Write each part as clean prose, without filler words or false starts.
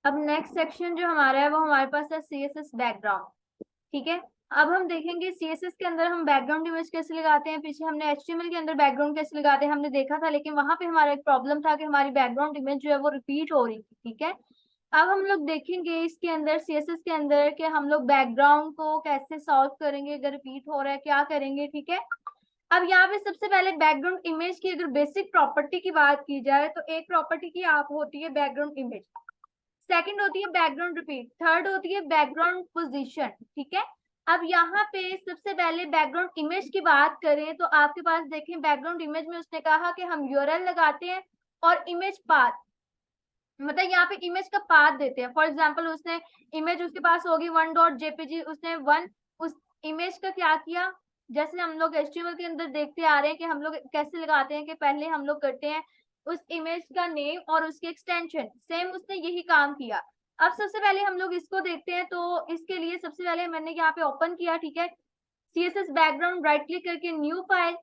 अब next section जो हमारा है वो हमारे पास है CSS बैकग्राउंड। ठीक है, अब हम देखेंगे CSS के अंदर हम बैकग्राउंड इमेज कैसे लगाते हैं। पीछे हमने HTML के अंदर बैकग्राउंड कैसे लगाते हैं हमने देखा था, लेकिन वहां पे हमारा एक प्रॉब्लम था कि हमारी बैकग्राउंड इमेज जो है वो रिपीट हो रही थी। ठीक है, अब हम लोग देखेंगे इसके अंदर CSS के अंदर कि हम लोग बैकग्राउंड को कैसे सॉल्व करेंगे, अगर रिपीट हो रहा है क्या करेंगे। ठीक है, अब यहाँ पे सबसे पहले बैकग्राउंड इमेज की अगर बेसिक प्रॉपर्टी की बात की जाए तो एक प्रॉपर्टी की आप होती है बैकग्राउंड इमेज, सेकंड होती है बैकग्राउंड रिपीट, थर्ड होती है बैकग्राउंड पोजीशन। ठीक है, अब यहाँ पे सबसे पहले बैकग्राउंड इमेज की बात करें तो आपके पास देखें बैकग्राउंड इमेज में उसने कहा कि हम यूआरएल लगाते हैं और इमेज पाथ, मतलब यहाँ पे इमेज का पाथ देते हैं। फॉर एग्जांपल उसने इमेज उसके पास होगी 1.jpg, उसने वन उस इमेज का क्या किया, जैसे हम लोग HTML के अंदर देखते आ रहे हैं कि हम लोग कैसे लगाते हैं कि पहले हम लोग करते हैं उस इमेज का नेम और उसकी एक्सटेंशन, सेम उसने यही काम किया। अब सबसे पहले हम लोग इसको देखते हैं, तो इसके लिए सबसे पहले मैंने यहाँ पे ओपन किया। ठीक है, CSS बैकग्राउंड राइट क्लिक करके न्यू फाइल,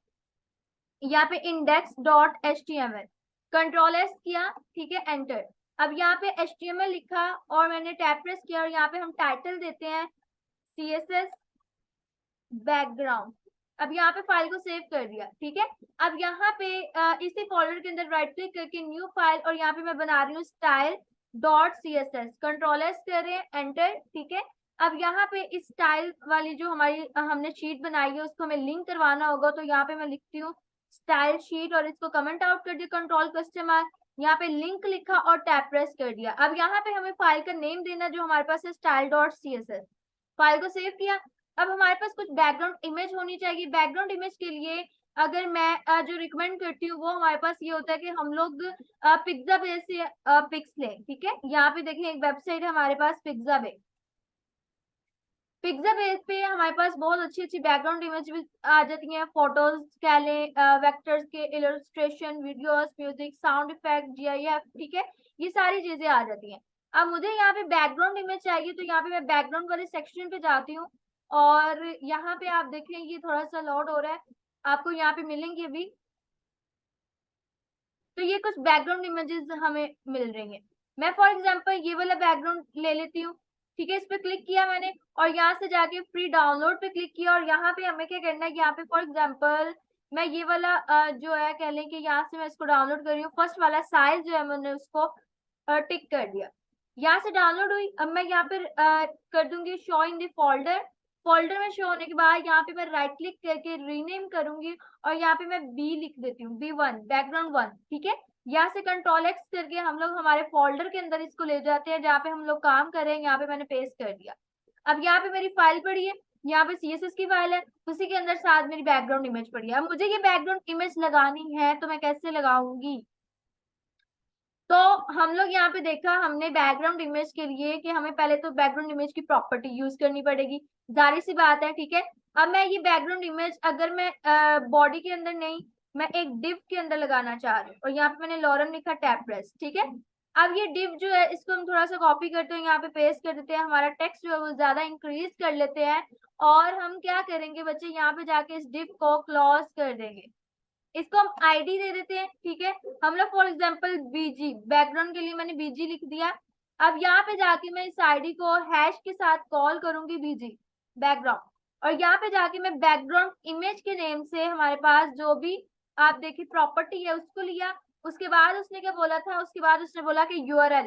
यहाँ पे index.html, कंट्रोल एस किया। ठीक है, एंटर। अब यहाँ पे HTML लिखा और मैंने टैब प्रेस किया और यहाँ पे हम टाइटल देते हैं CSS बैकग्राउंड। अब यहाँ पे फाइल को सेव कर दिया। ठीक है, अब यहाँ पे इसी फोल्डर के अंदर राइट क्लिक करके न्यू फाइल और यहाँ पे मैं बना रही हूँ style dot CSS, control S करें, एंटर। ठीक है, अब यहाँ पे इस स्टाइल वाली जो हमारी हमने शीट बनाई है उसको हमें लिंक करवाना होगा, तो यहाँ पे मैं लिखती हूँ स्टाइल शीट और इसको कमेंट आउट कर दिया, कंट्रोल कस्टमर, यहाँ पे लिंक लिखा और टैब प्रेस कर दिया। अब यहाँ पे हमें फाइल का नेम देना जो हमारे पास है स्टाइल डॉट CSS, फाइल को सेव किया। अब हमारे पास कुछ बैकग्राउंड इमेज होनी चाहिए। बैकग्राउंड इमेज के लिए अगर मैं जो रिकमेंड करती हूँ वो हमारे पास ये होता है कि हम लोग पिक्साबे से पिक्स लें। ठीक है, यहाँ पे देखें एक वेबसाइट है हमारे पास पिक्साबे, पिक्साबेस पे हमारे पास बहुत अच्छी अच्छी बैकग्राउंड इमेज भी आ जाती हैं, फोटोज कह लें, वेक्टर्स के illustration, videos, music, sound effect, GIF। ठीक है, ये सारी चीजें आ जाती हैं। अब मुझे यहाँ पे बैकग्राउंड इमेज चाहिए तो यहाँ पे मैं बैकग्राउंड वाले सेक्शन पे जाती हूँ और यहाँ पे आप देखें ये थोड़ा सा लोड हो रहा है, आपको यहाँ पे मिलेंगे अभी। तो ये कुछ बैकग्राउंड इमेजेस हमें मिल रही हैं। मैं फॉर एग्जांपल ये वाला बैकग्राउंड ले लेती हूँ। ठीक है, इस पे क्लिक किया मैंने और यहाँ से जाके फ्री डाउनलोड पे क्लिक किया और यहाँ पे हमें क्या करना है, यहाँ पे फॉर एग्जांपल मैं ये वाला जो है कह लें कि यहाँ से मैं इसको डाउनलोड कर रही हूँ, फर्स्ट वाला साइज जो है मैंने उसको टिक कर दिया, यहाँ से डाउनलोड हुई। अब मैं यहाँ पे कर दूंगी show in the folder, folder में शो होने के बाद यहाँ पे मैं राइट क्लिक करके रीनेम करूंगी और यहाँ पे मैं बी लिख देती हूँ, B1 बैकग्राउंड 1। ठीक है, यहाँ से कंट्रोल एक्स करके हम लोग हमारे फोल्डर के अंदर इसको ले जाते हैं जहाँ पे हम लोग काम कर रहे हैं, यहाँ पे मैंने पेस्ट कर दिया। अब यहाँ पे मेरी फाइल पड़ी है, यहाँ पे CSS की फाइल है, उसी के अंदर साथ मेरी बैकग्राउंड इमेज पड़ी है। अब मुझे ये बैकग्राउंड इमेज लगानी है तो मैं कैसे लगाऊंगी, तो हम लोग यहाँ पे देखा हमने बैकग्राउंड इमेज के लिए कि हमें पहले तो बैकग्राउंड इमेज की प्रॉपर्टी यूज करनी पड़ेगी, जाहिर सी बात है। ठीक है, अब मैं ये बैकग्राउंड इमेज अगर मैं बॉडी के अंदर नहीं, मैं एक डिव के अंदर लगाना चाह रही हूँ और यहाँ पे मैंने लॉरम लिखा, टैब प्रेस। ठीक है, अब ये डिव जो है इसको हम थोड़ा सा कॉपी करते हैं, यहाँ पे पेस्ट कर देते हैं, हमारा टेक्स्ट जो है वो ज्यादा इंक्रीज कर लेते हैं और हम क्या करेंगे बच्चे, यहाँ पे जाके इस डिव को क्लोज कर देंगे, इसको हम आईडी दे देते हैं। ठीक है, हम लोग फॉर एग्जांपल बीजी, बैकग्राउंड के लिए मैंने बीजी लिख दिया। अब यहाँ पे जाके मैं इस आईडी को हैश के साथ कॉल करूंगी बीजी बैकग्राउंड, और यहाँ पे जाके मैं बैकग्राउंड इमेज के नेम से हमारे पास जो भी आप देखिए प्रॉपर्टी है उसको लिया। उसके बाद उसने क्या बोला था, उसके बाद उसने बोला कि यूआरएल,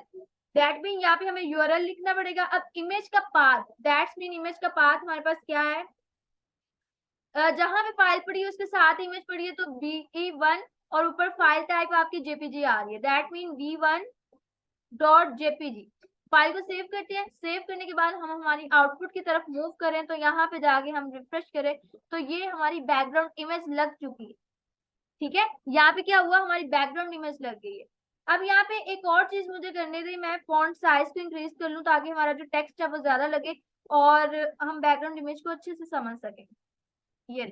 दैट मीन यहाँ पे हमें यूआरएल लिखना पड़ेगा। अब इमेज का पाथ, दैट्स मीन इमेज का पाथ हमारे पास क्या है, जहां पे फाइल पड़ी है उसके साथ इमेज पड़ी है तो BE1 और ऊपर फाइल टाइप आपकी JPG आ रही है, दैट मीन B1.jpg। फाइल को सेव करते हैं, सेव करने के बाद हम हमारी आउटपुट की तरफ मूव करें तो यहाँ पे जाके हम रिफ्रेश करें तो ये हमारी बैकग्राउंड इमेज लग चुकी है। ठीक है, यहाँ पे क्या हुआ, हमारी बैकग्राउंड इमेज लग गई है। अब यहाँ पे एक और चीज मुझे करने दी, मैं फॉन्ट साइज को इंक्रीज कर लूं ताकि हमारा जो टेक्स्ट है वो ज्यादा लगे और हम बैकग्राउंड इमेज को अच्छे से समझ सके। ये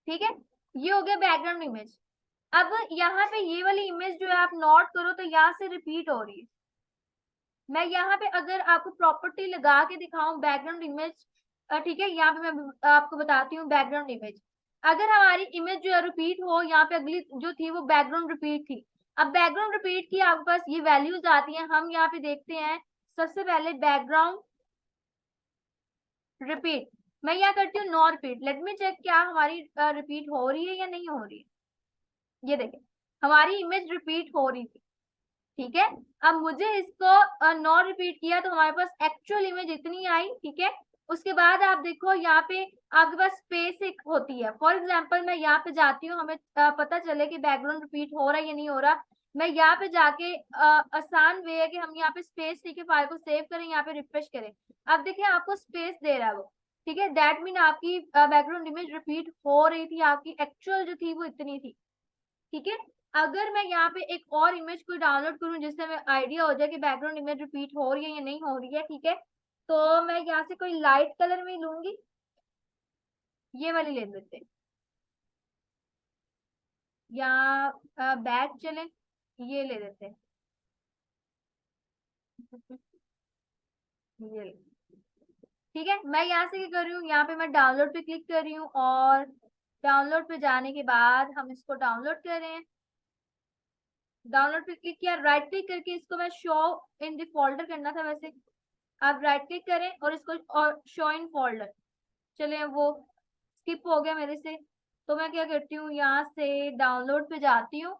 ठीक है, ये हो गया बैकग्राउंड इमेज। अब यहाँ पे ये वाली इमेज जो है आप नोट करो तो यहाँ से रिपीट हो रही है। मैं यहाँ पे अगर आपको प्रॉपर्टी लगा के दिखाऊं बैकग्राउंड इमेज, ठीक है, यहाँ पे मैं आपको बताती हूँ बैकग्राउंड इमेज, अगर हमारी इमेज जो है रिपीट हो, यहाँ पे अगली जो थी वो बैकग्राउंड रिपीट थी। अब बैकग्राउंड रिपीट की आपके पास ये वैल्यूज आती हैं, हम यहाँ पे देखते हैं सबसे पहले बैकग्राउंड रिपीट। मैं क्या करती हूँ, no repeat, let me check क्या हमारी रिपीट हो रही है या नहीं हो रही है। ये देखें हमारी इमेज रिपीट हो रही थी, ठीक है। अब मुझे इसको नो रिपीट किया तो हमारे पास एक्चुअल इमेज इतनी आई, ठीक है। उसके बाद आप देखो यहाँ पे आपके पास स्पेस एक होती है। फॉर एग्जांपल मैं यहाँ पे जाती हूँ, हमें पता चले कि बैकग्राउंड रिपीट हो रहा है या नहीं हो रहा। मैं यहाँ पे जाके आसान वे है कि हम यहाँ पे स्पेस लेके फाइल को सेव करें, यहाँ पे रिफ्रेश करें। अब देखिए आपको स्पेस दे रहा है वो, ठीक है। दैट मीन आपकी बैकग्राउंड इमेज रिपीट हो रही थी, आपकी एक्चुअल जो थी वो इतनी थी, ठीक है। अगर मैं यहाँ पे एक और इमेज को डाउनलोड करूं जिससे हमें आइडिया हो जाए कि बैकग्राउंड इमेज रिपीट हो रही है या नहीं हो रही है, ठीक है, तो मैं यहाँ से कोई लाइट कलर में लूंगी, ये वाली ले लेते हैं, या बैक चले, ये ले लेते हैं, ये ले। ठीक है, मैं यहाँ से क्या कर रही हूँ, यहाँ पे मैं डाउनलोड पे क्लिक कर रही हूँ, और डाउनलोड पे जाने के बाद हम इसको डाउनलोड करें। डाउनलोड पे क्लिक किया, राइट क्लिक करके इसको मैं शो इन द फोल्डर करना था वैसे। आप राइट क्लिक करें और इसको और शो इन फोल्डर, चले वो स्किप हो गया मेरे से। तो मैं क्या करती हूँ, यहाँ से डाउनलोड पे जाती हूँ,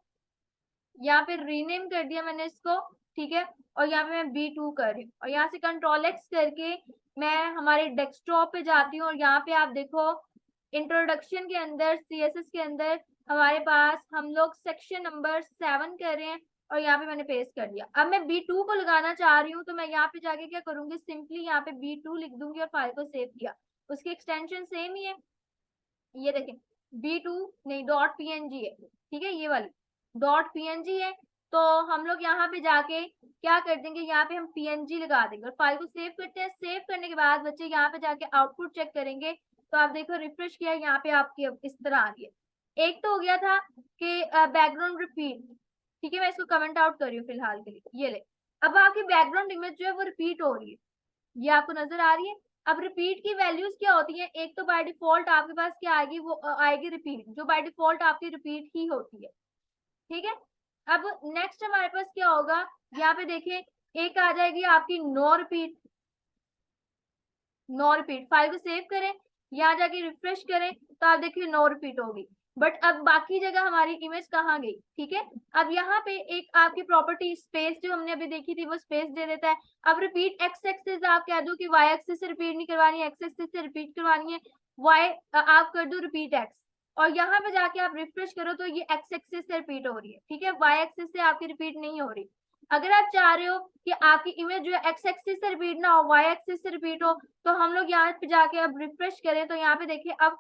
यहाँ पे रीनेम कर दिया मैंने इसको, ठीक है। और यहाँ पे मैं B2 कर रही हूँ, और यहाँ से कंट्रोल X करके मैं हमारे डेस्कटॉप पे जाती हूँ, और यहाँ पे आप देखो इंट्रोडक्शन के अंदर CSS के अंदर हमारे पास हम लोग सेक्शन नंबर 7 कर रहे हैं, और यहाँ पे मैंने पेस्ट कर दिया। अब मैं B2 को लगाना चाह रही हूँ, तो मैं यहाँ पे जाके क्या करूंगी, सिंपली यहाँ पे B2 लिख दूंगी और फाइल को सेव किया। उसकी एक्सटेंशन सेम ही है, ये देखें B2 नहीं .png है, ठीक है, ये वाली .png है। तो हम लोग यहाँ पे जाके क्या कर देंगे, यहाँ पे हम PNG लगा देंगे और फाइल को सेव करते हैं। सेव करने के बाद बच्चे यहाँ पे जाके आउटपुट चेक करेंगे, तो आप देखो रिफ्रेश किया, यहाँ पे आपकी अब इस तरह आ रही है। एक तो हो गया था कि बैकग्राउंड रिपीट, ठीक है। मैं इसको कमेंट आउट कर रही हूँ फिलहाल के लिए, ये ले। अब आपकी बैकग्राउंड इमेज जो है वो रिपीट हो रही है, ये आपको नजर आ रही है। अब रिपीट की वैल्यूज क्या होती है, एक तो बाय डिफॉल्ट आपके पास क्या आएगी, वो आएगी रिपीट, जो बाय डिफॉल्ट आपकी रिपीट ही होती है, ठीक है। अब नेक्स्ट हमारे पास क्या होगा, यहाँ पे देखिए एक आ जाएगी आपकी no repeat. No repeat, file को सेव करें, यहाँ जाके रिफ्रेश करें, तो आप देखिए नो रिपीट होगी। बट अब बाकी जगह हमारी इमेज कहाँ गई, ठीक है। अब यहाँ पे एक आपकी प्रॉपर्टी स्पेस जो हमने अभी देखी थी वो स्पेस दे देता है। अब रिपीट एक्स एक्सिस आप कह दो कि वाई एक्सिस से रिपीट नहीं करवानी है, एक्स एक्सिस से रिपीट करवानी है, वाई आप कर दो रिपीट एक्स, और यहाँ पे जाके आप रिफ्रेश करो तो ये एक्स एक्सिस से रिपीट हो रही है, ठीक है, वाई एक्सिस से आपकी रिपीट नहीं हो रही। अगर आप चाह रहे हो कि आपकी इमेज जो है एक्स एक्सिस से रिपीट ना हो, वाई एक्सिस से रिपीट हो, तो हम लोग यहाँ पे जाके अब रिफ्रेश करें तो यहाँ पे देखिए अब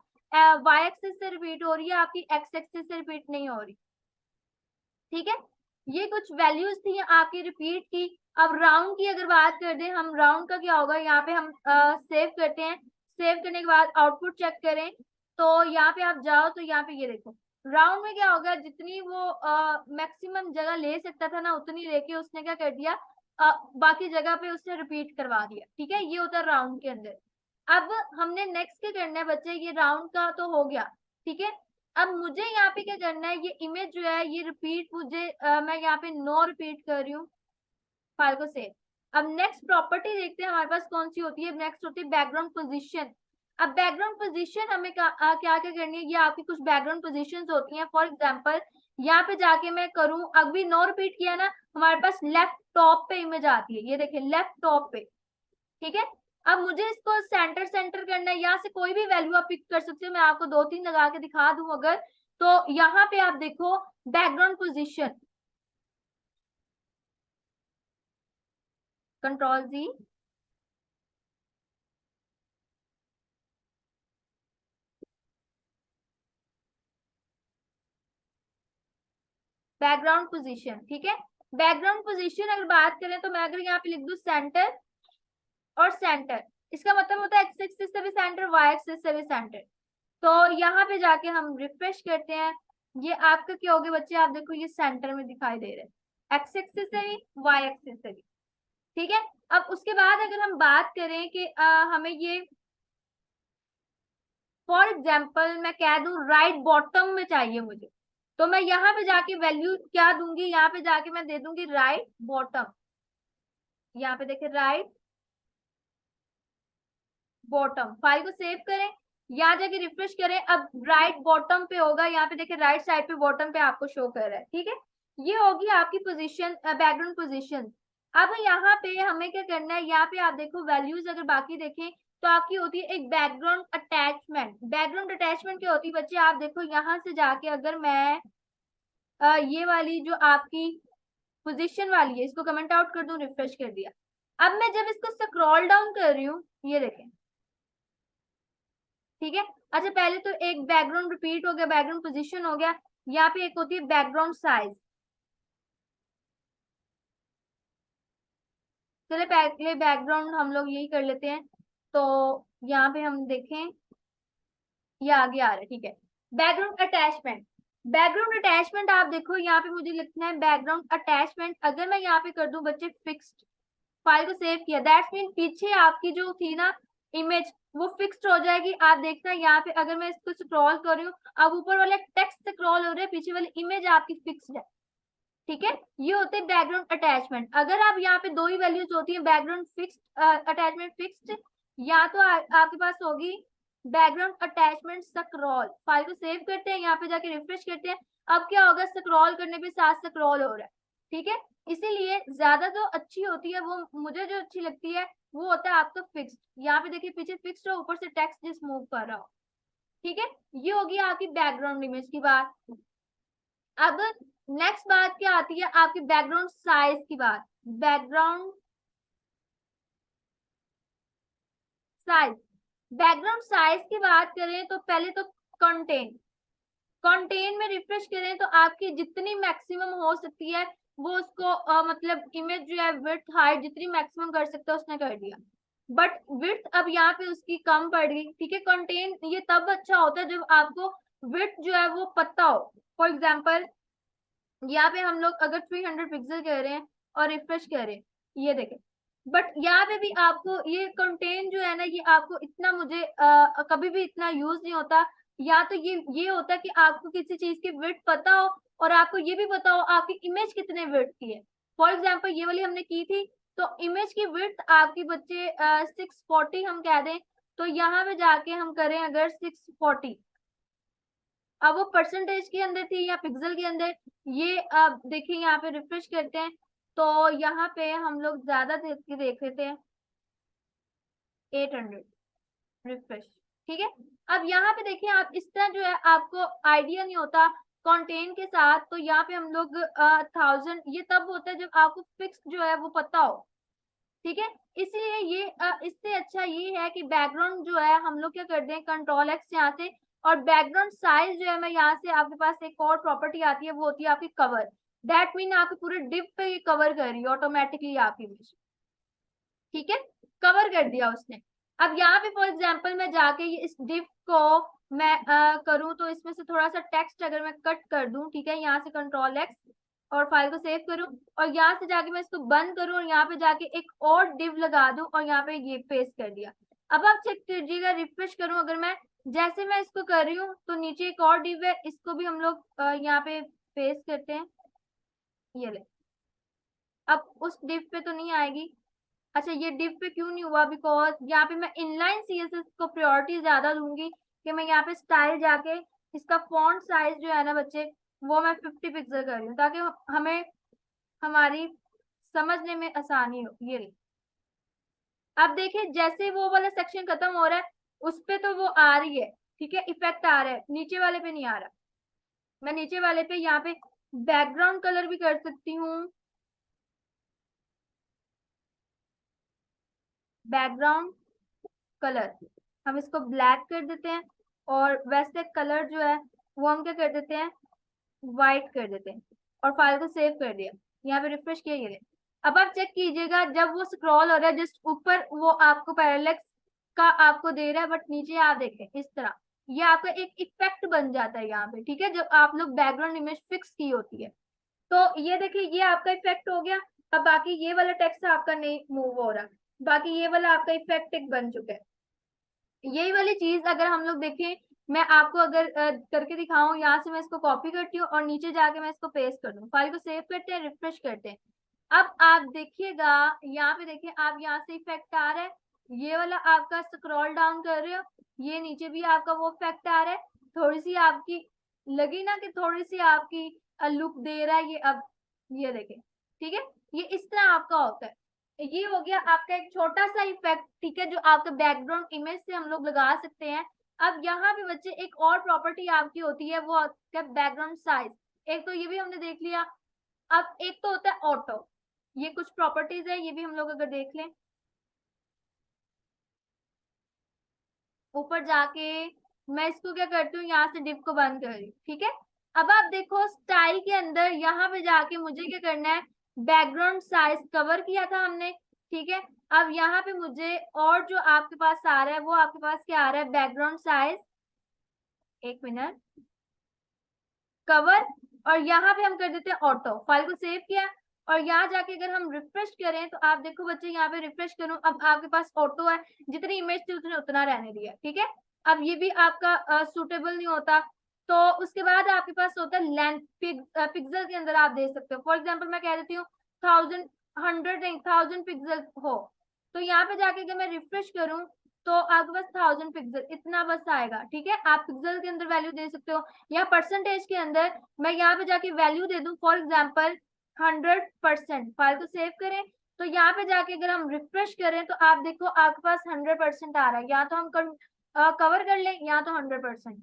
वाई एक्सिस से रिपीट हो रही है, आपकी एक्स एक्सिस से रिपीट नहीं हो रही, ठीक है। ये कुछ वैल्यूज थी आपकी रिपीट की। अब राउंड की अगर बात कर दें हम, राउंड का क्या होगा, यहाँ पे हम सेव करते हैं, सेव करने के बाद आउटपुट चेक करें, तो यहाँ पे आप जाओ तो यहाँ पे ये देखो राउंड में क्या होगा, जितनी वो मैक्सिमम जगह ले सकता था ना उतनी लेके उसने क्या कर दिया, बाकी जगह पे उसने रिपीट करवा दिया, ठीक है। ये होता है राउंड के अंदर। अब हमने नेक्स्ट क्या करना है बच्चे, ये राउंड का तो हो गया, ठीक है। अब मुझे यहाँ पे क्या करना है, ये इमेज जो है ये रिपीट मुझे मैं यहाँ पे नो रिपीट कर रही हूँ, फाइल को सेव। अब नेक्स्ट प्रॉपर्टी देखते हैं हमारे पास कौन सी होती है, नेक्स्ट होती है बैकग्राउंड पोजीशन। अब बैकग्राउंड पोजीशन हमें क्या क्या करनी है, ये आपकी कुछ बैकग्राउंड पोजीशंस होती हैं। फॉर एग्जांपल यहाँ पे जाके मैं करूँ, अभी नो रिपीट किया ना, हमारे पास लेफ्ट टॉप पे इमेज आती है, ये देखिए लेफ्ट टॉप पे, ठीक है। अब मुझे इसको सेंटर सेंटर करना है, यहाँ से कोई भी वैल्यू आप पिक कर सकते हो, मैं आपको 2-3 लगा के दिखा दूं अगर, तो यहाँ पे आप देखो background position, control Z, background position, ठीक है। बैकग्राउंड पोजीशन अगर बात करें तो मैं अगर यहाँ पे लिख दूं सेंटर और सेंटर, इसका मतलब होता है एक्स एक्सिस से भी सेंटर, वाई एक्सिस से भी सेंटर। तो यहाँ पे जाके हम रिफ्रेश करते हैं, ये आपका क्या हो गया बच्चे, आप देखो ये सेंटर में दिखाई दे रहा है, एक्स एक्सिस से भी वाई एक्सिस से भी, ठीक है। अब उसके बाद अगर हम बात करें कि हमें ये फॉर एग्जाम्पल मैं कह दूं राइट बॉटम में चाहिए मुझे, तो मैं यहाँ पे जाके वैल्यू क्या दूंगी, यहाँ पे जाके मैं दे दूंगी राइट बॉटम। यहाँ पे देखिए राइट बॉटम। फाइल को सेव करें, यहाँ जाके रिफ्रेश करें, अब राइट बॉटम पे होगा, यहाँ पे देखिए राइट साइड पे बॉटम पे आपको शो कर रहा है। ठीक है, ये होगी आपकी पोजीशन, बैकग्राउंड पोजीशन। अब यहाँ पे हमें क्या करना है, यहाँ पे आप देखो वैल्यूज अगर बाकी देखें तो आपकी होती है एक बैकग्राउंड अटैचमेंट। बैकग्राउंड अटैचमेंट क्या होती है बच्चे, आप देखो यहाँ से जाके अगर मैं ये वाली जो आपकी पोजीशन वाली है इसको कमेंट आउट कर दूं, रिफ्रेश कर दिया। अब मैं जब इसको स्क्रॉल डाउन कर रही हूँ, ये देखें, ठीक है। अच्छा पहले तो एक बैकग्राउंड रिपीट हो गया, बैकग्राउंड पोजीशन हो गया, यहाँ पे एक होती है बैकग्राउंड साइज। चले पहले बैकग्राउंड हम लोग यही कर लेते हैं, तो यहाँ पे हम देखें ये आगे आ रहा है। ठीक है, बैकग्राउंड अटैचमेंट। बैकग्राउंड अटैचमेंट आप देखो यहाँ पे मुझे लिखना है बैकग्राउंड अटैचमेंट। अगर मैं यहाँ पे कर दूं बच्चे फिक्स्ड, फाइल को सेव किया, दैट्स मीन पीछे आपकी जो थी ना इमेज वो फिक्स्ड हो जाएगी। आप देखना यहाँ पे अगर मैं इसको स्क्रॉल कर रही हूँ, अब ऊपर वाले टेक्स्ट स्क्रॉल हो रहे हैं, पीछे वाली इमेज आपकी फिक्स्ड है। ठीक है, ये होते हैं बैकग्राउंड अटैचमेंट। अगर आप यहाँ पे दो ही वैल्यूज होती है, बैकग्राउंड फिक्स्ड अटैचमेंट फिक्स्ड, या तो आपके पास होगी बैकग्राउंड अटैचमेंट स्क्रॉल। फाइल को सेव करते हैं, यहाँ पे जाके रिफ्रेश करते हैं, अब क्या होगा स्क्रॉल करने पे साथ स्क्रॉल हो रहा है। ठीक है, इसीलिए ज्यादा जो अच्छी होती है वो मुझे जो अच्छी लगती है वो होता है आपका फिक्स्ड। यहाँ पे देखिए पीछे फिक्स्ड हो, ऊपर से टेक्स्ट जिस मूव कर रहा हो। ठीक है, ये होगी आपकी बैकग्राउंड इमेज की बात। अब नेक्स्ट बात क्या आती है आपकी बैकग्राउंड साइज की बात। बैकग्राउंड साइज, बैकग्राउंड साइज की बात करें तो पहले तो कंटेंट, कंटेंट में रिफ्रेश करें तो आपकी जितनी मैक्सिमम हो सकती है वो उसको मतलब इमेज जो है विड्थ हाइट जितनी मैक्सिमम कर सकते हैं उसने कर दिया, बट विड्थ अब यहाँ पे उसकी कम पड़ गई। ठीक है, कंटेंट ये तब अच्छा होता है जब आपको विड्थ जो है वो पता हो। फॉर एग्जाम्पल यहाँ पे हम लोग अगर 300 पिक्सल कह रहे हैं और रिफ्रेश कर रहे हैं, ये देखें, बट यहाँ पे भी आपको ये कंटेंट जो है ना ये आपको इतना मुझे कभी भी इतना यूज नहीं होता। या तो ये होता है कि आपको किसी चीज की विड्थ पता हो और आपको ये भी पता हो आपकी इमेज कितने विड्थ की है। फॉर एग्जाम्पल ये वाली हमने की थी, तो इमेज की विड्थ आपकी बच्चे 640 हम कह दें, तो यहाँ पे जाके हम करें अगर 640, अब वो परसेंटेज के अंदर थी या पिक्सल के अंदर, ये अब देखिए यहाँ पे रिफ्रेश करते हैं तो यहाँ पे हम लोग ज्यादा देख लेते हैं 800, रिफ्रेश। ठीक है, अब यहाँ पे देखिए आप इस तरह जो है आपको आइडिया नहीं होता कंटेंट के साथ, तो यहाँ पे हम लोग 1000, ये तब होता है जब आपको फिक्स जो है वो पता हो। ठीक है, इसलिए ये इससे अच्छा ये है कि बैकग्राउंड जो है हम लोग क्या करते हैं कंट्रोल एक्स यहाँ से, और बैकग्राउंड साइज जो है मैं यहाँ से, आपके पास एक और प्रॉपर्टी आती है वो होती है आपकी कवर। दैट मीन आपके पूरे डिव पे ये कवर कर रही है ऑटोमेटिकली आपकी इमेज। ठीक है, कवर कर दिया उसने। अब यहाँ पे फॉर एग्जाम्पल मैं जाके ये इस डिव को मैं करूँ तो इसमें से थोड़ा सा टेक्स्ट अगर मैं कट कर दूं, ठीक है, यहाँ से कंट्रोल एक्स और फाइल को सेव करूं और यहाँ से जाके मैं इसको बंद करूं और यहाँ पे जाके एक और डिव लगा दूं और यहाँ पे ये पेस्ट कर दिया। अब आप चेक कीजिएगा, रिफ्रेश करूं अगर मैं, जैसे मैं इसको कर रही हूँ तो नीचे एक और डिव है, इसको भी हम लोग यहाँ पे पेस्ट करते हैं, ये ले। अब उस डिव पे तो नहीं आएगी। अच्छा ये डिव पे क्यों नहीं हुआ, बिकॉज यहाँ पे मैं इनलाइन सीएसएस को प्रायोरिटी ज्यादा दूंगी कि मैं यहाँ पे स्टाइल जाके इसका फॉन्ट साइज जो है ना बच्चे वो मैं 50 पिक्सल कर रही हूँ ताकि हमें हमारी समझने में आसानी हो। ये रही, अब देखिए जैसे वो वाला सेक्शन खत्म हो रहा है उस पे तो वो आ रही है, ठीक है, इफेक्ट आ रहा है, नीचे वाले पे नहीं आ रहा। मैं नीचे वाले पे यहाँ पे बैकग्राउंड कलर भी कर सकती हूँ, बैकग्राउंड कलर हम इसको ब्लैक कर देते हैं और वैसे कलर जो है वो हम क्या कर देते हैं व्हाइट कर देते हैं और फाइल को सेव कर दिया, यहाँ पे रिफ्रेश किया, ये ले। अब आप चेक कीजिएगा जब वो स्क्रॉल हो रहा है जस्ट ऊपर वो आपको पैरेलैक्स का आपको दे रहा है, बट नीचे आप देखें इस तरह ये आपका एक इफेक्ट बन जाता है यहाँ पे। ठीक है, जब आप लोग बैकग्राउंड इमेज फिक्स की होती है तो ये देखिए ये आपका इफेक्ट हो गया। अब बाकी ये वाला टेक्स्ट आपका नहीं मूव हो रहा, बाकी ये वाला आपका इफेक्ट एक बन चुका है। यही वाली चीज अगर हम लोग देखें मैं आपको अगर करके दिखाऊं, यहाँ से मैं इसको कॉपी करती हूँ और नीचे जाके मैं इसको पेस्ट कर दूं। फाइल को सेव करते हैं, रिफ्रेश करते हैं। अब आप देखिएगा, यहाँ पे देखिए, आप यहाँ से इफेक्ट आ रहा है, ये वाला आपका स्क्रॉल डाउन कर रहे हो, ये नीचे भी आपका वो इफेक्ट आ रहा है। थोड़ी सी आपकी लगी ना कि थोड़ी सी आपकी लुक दे रहा है ये। अब ये देखें, ठीक है, ये इस तरह आपका होता है। ये हो गया आपका एक छोटा सा इफेक्ट, ठीक है, जो आपके बैकग्राउंड इमेज से हम लोग लगा सकते हैं। अब यहाँ पे बच्चे एक और प्रॉपर्टी आपकी होती है, वो आपका बैकग्राउंड साइज। एक तो ये भी हमने देख लिया। अब एक तो होता है ऑटो, ये कुछ प्रॉपर्टीज है, ये भी हम लोग अगर देख लें ऊपर जाके, मैं इसको क्या करती हूँ, यहाँ से डिव को बंद कर रही हूँ, ठीक है। अब आप देखो स्टाइल के अंदर यहाँ पे जाके मुझे क्या करना है, बैकग्राउंड साइज कवर किया था हमने, ठीक है। अब यहाँ पे मुझे और जो आपके पास आ रहा है, वो आपके पास क्या आ रहा है, बैकग्राउंड साइज, एक मिनट, कवर, और यहाँ पे हम कर देते हैं ऑटो। फाइल को सेव किया और यहाँ जाके अगर हम रिफ्रेश करें तो आप देखो बच्चे, यहाँ पे रिफ्रेश करूं, अब आपके पास ऑटो है, जितनी इमेज थी उतने उतना रहने दिया, ठीक है। अब ये भी आपका सुटेबल नहीं होता, तो उसके बाद आपके पास होता है लेंथ, पिक्सल के अंदर आप दे सकते हो। फॉर एग्जाम्पल मैं कह देती हूँ 1000, 100 नहीं, 1000 पिक्सल हो, तो यहाँ पे जाके अगर मैं रिफ्रेश करूं तो आपके पास 1000 पिक्सल इतना बस आएगा, ठीक है। आप पिक्सल के अंदर वैल्यू दे सकते हो, या परसेंटेज के अंदर मैं यहाँ पे जाके वैल्यू दे दूं, फॉर एग्जाम्पल 100%। फाइल को सेव करें तो यहाँ पे जाके अगर हम रिफ्रेश करें तो आप देखो आपके पास 100% आ रहा है, या तो हम कवर कर लें या तो 100%,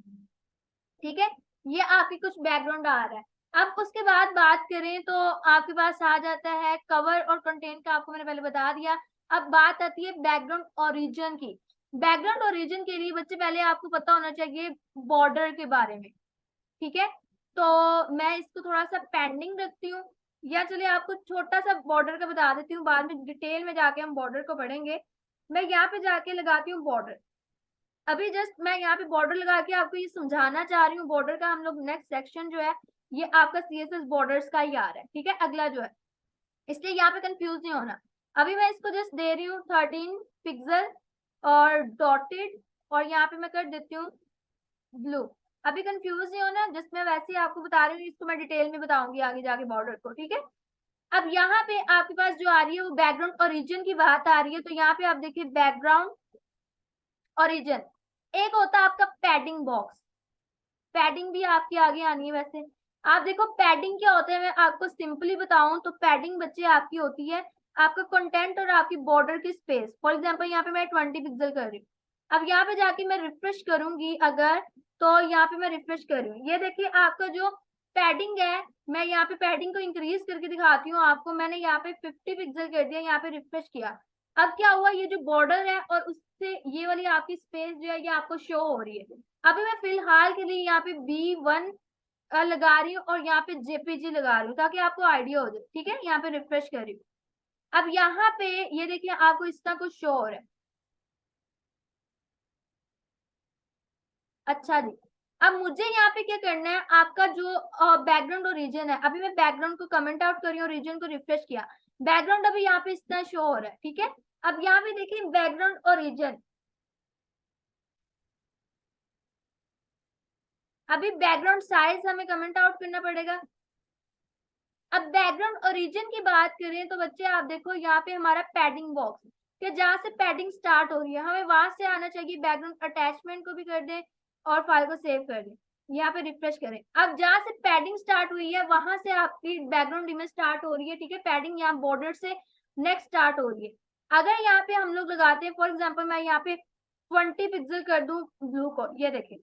ठीक है। ये आपकी कुछ बैकग्राउंड आ रहा है। अब उसके बाद बात करें तो आपके पास आ जाता है कवर और कंटेंट का, आपको मैंने पहले बता दिया। अब बात आती है बैकग्राउंड ओरिजिन की। बैकग्राउंड ओरिजिन के लिए बच्चे पहले आपको पता होना चाहिए बॉर्डर के बारे में, ठीक है। तो मैं इसको थोड़ा सा पेंडिंग रखती हूँ, या चलिए आपको छोटा सा बॉर्डर का बता देती हूँ, बाद में डिटेल में जाके हम बॉर्डर को पढ़ेंगे। मैं यहाँ पे जाके लगाती हूँ बॉर्डर। अभी जस्ट मैं यहाँ पे बॉर्डर लगा के आपको ये समझाना चाह रही हूँ बॉर्डर का। हम लोग नेक्स्ट सेक्शन जो है ये आपका सीएसएस बॉर्डर्स का ही आ रहा है, ठीक है, अगला जो है, इसलिए यहाँ पे कंफ्यूज नहीं होना। अभी मैं इसको जस्ट दे रही हूँ 13 पिक्सल और डॉटेड, और यहाँ पे मैं कर देती हूँ ब्लू। अभी कंफ्यूज नहीं होना, जस्ट मैं वैसे ही आपको बता रही हूँ, इसको मैं डिटेल में बताऊंगी आगे जाके बॉर्डर को, ठीक है। अब यहाँ पे आपके पास जो आ रही है वो बैकग्राउंड ओरिजिन की बात आ रही है, तो यहाँ पे आप देखिए बैकग्राउंड ओरिजिन। एक होता है आपका पैडिंग बॉक्स, पैडिंग भी आपकी आगे आनी है वैसे। आप देखो पैडिंग क्या होता है, मैं आपको सिंपली बताऊं तो पैडिंग बच्चे आपकी होती है आपका कंटेंट और आपकी बॉर्डर की स्पेस। फॉर एग्जांपल यहाँ पे मैं 20 पिक्सल कर रही हूँ, अब यहाँ पे जाके मैं रिफ्रेश करूंगी अगर, तो यहाँ पे मैं रिफ्रेश कर रही हूँ, ये देखिए आपका जो पैडिंग है, मैं यहाँ पे पैडिंग को इंक्रीज करके दिखाती हूँ आपको। मैंने यहाँ पे 50 पिक्सल कर दिया, यहाँ पे रिफ्रेश किया। अब क्या हुआ, ये जो बॉर्डर है और उससे ये वाली आपकी स्पेस जो है ये आपको शो हो रही है। अभी मैं फिलहाल के लिए यहाँ पे B1 लगा रही हूँ और यहाँ पे जेपीजी लगा रही हूँ ताकि आपको आइडिया हो जाए, ठीक है। यहाँ पे रिफ्रेश कर रही हूँ, अब यहाँ पे ये देखिए आपको इस तरह कुछ शो हो रहा है। अच्छा जी, अब मुझे यहाँ पे क्या करना है, आपका जो बैकग्राउंड और रीजन है, अभी मैं बैकग्राउंड को कमेंट आउट कर रही हूँ, रीजन को रिफ्रेश किया, बैकग्राउंड अभी यहाँ पे इस तरह शो हो रहा है, ठीक है। अब यहाँ पे देखिए बैकग्राउंड और रीजन, अभी बैकग्राउंड साइज हमें कमेंट आउट करना पड़ेगा। अब बैकग्राउंड ओरिजिन की बात करें तो बच्चे आप देखो यहाँ पे हमारा पैडिंग बॉक्स, कि जहाँ से पैडिंग स्टार्ट हो रही है हमें वहां से आना चाहिए। बैकग्राउंड अटैचमेंट को भी कर दें और फाइल को सेव कर दें, यहाँ पे रिफ्रेश करें। अब जहाँ से पैडिंग स्टार्ट हुई है वहां से आपकी बैकग्राउंड इमेज स्टार्ट हो रही है, ठीक है। पैडिंग यहाँ बॉर्डर से नेक्स्ट स्टार्ट हो रही है। अगर यहाँ पे हम लोग लगाते हैं, फॉर एग्जाम्पल मैं यहाँ पे 20 पिक्सल कर दूं ब्लू को, ये देखें।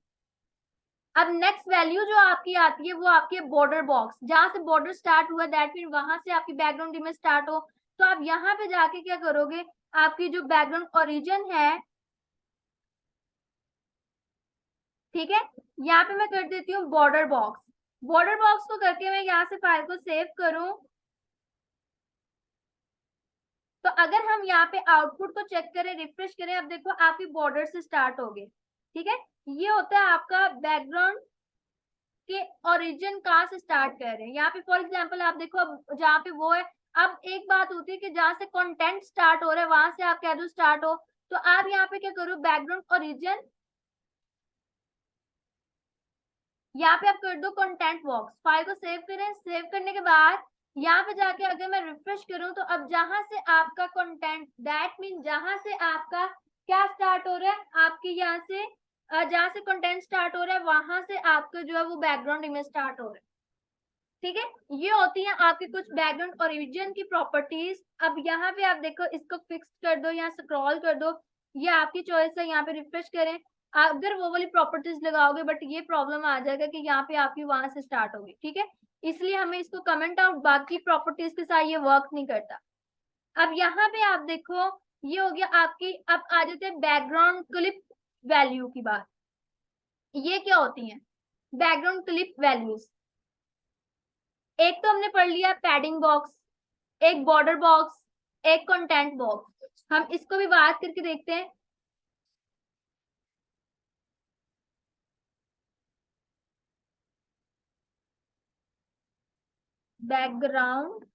अब नेक्स्ट वैल्यू जो आपकी आती है वो आपकी बॉर्डर बॉक्स, जहां से बॉर्डर स्टार्ट हुआ दैट मीन वहां से आपकी बैकग्राउंड इमेज स्टार्ट हो। तो आप यहाँ पे जाके क्या करोगे, आपकी जो बैकग्राउंड ओरिजिन है, ठीक है, यहाँ पे मैं कर देती हूँ बॉर्डर बॉक्स। बॉर्डर बॉक्स को करके मैं यहाँ से फाइल को सेव करूं, तो अगर हम यहाँ पे आउटपुट को चेक करें, रिफ्रेश करें, अब देखो आपकी बॉर्डर से स्टार्ट हो गए, ठीक है। ये होता है आपका बैकग्राउंड के ओरिजिन कहाँ से स्टार्ट कर रहे हैं। यहाँ पे फॉर एग्जांपल आप देखो, अब जहाँ पे वो है, अब एक बात होती है कि जहाँ से कंटेंट स्टार्ट हो रहा है वहां से आप कह दो स्टार्ट हो, तो आप यहाँ पे क्या करो, बैकग्राउंड ओरिजिन यहाँ पे आप कर दो कंटेंट बॉक्स, फाइल को सेव करें। सेव करने के बाद यहाँ पे जाके अगर मैं रिफ्रेश करूं तो अब जहां से आपका कंटेंट, दैट मीन जहां से आपका क्या स्टार्ट हो रहा है, आपके यहाँ से जहां से कंटेंट स्टार्ट हो रहा है वहां से आपका जो है वो बैकग्राउंड इमेज स्टार्ट हो रहा है। ठीक है, ये होती है आपकी कुछ बैकग्राउंड और रीजन की प्रॉपर्टीज। अब यहाँ पे आप देखो, इसको फिक्स कर दो, यहाँ स्क्रॉल कर दो, ये आपकी चॉइस है। यहाँ पे रिफ्रेश करें, अगर वो वाली प्रॉपर्टीज लगाओगे बट ये प्रॉब्लम आ जाएगा कि यहाँ पे आपकी वहां से स्टार्ट होगी। ठीक है, इसलिए हमें इसको कमेंट आउट, बाकी प्रॉपर्टीज के साथ ये वर्क नहीं करता। अब यहाँ पे आप देखो, ये हो गया आपकी। अब आ जाते हैं बैकग्राउंड क्लिप वैल्यू की बात। ये क्या होती है बैकग्राउंड क्लिप वैल्यूज? एक तो हमने पढ़ लिया पैडिंग बॉक्स, एक बॉर्डर बॉक्स, एक कंटेंट बॉक्स। हम इसको भी बात करके देखते हैं। बैकग्राउंड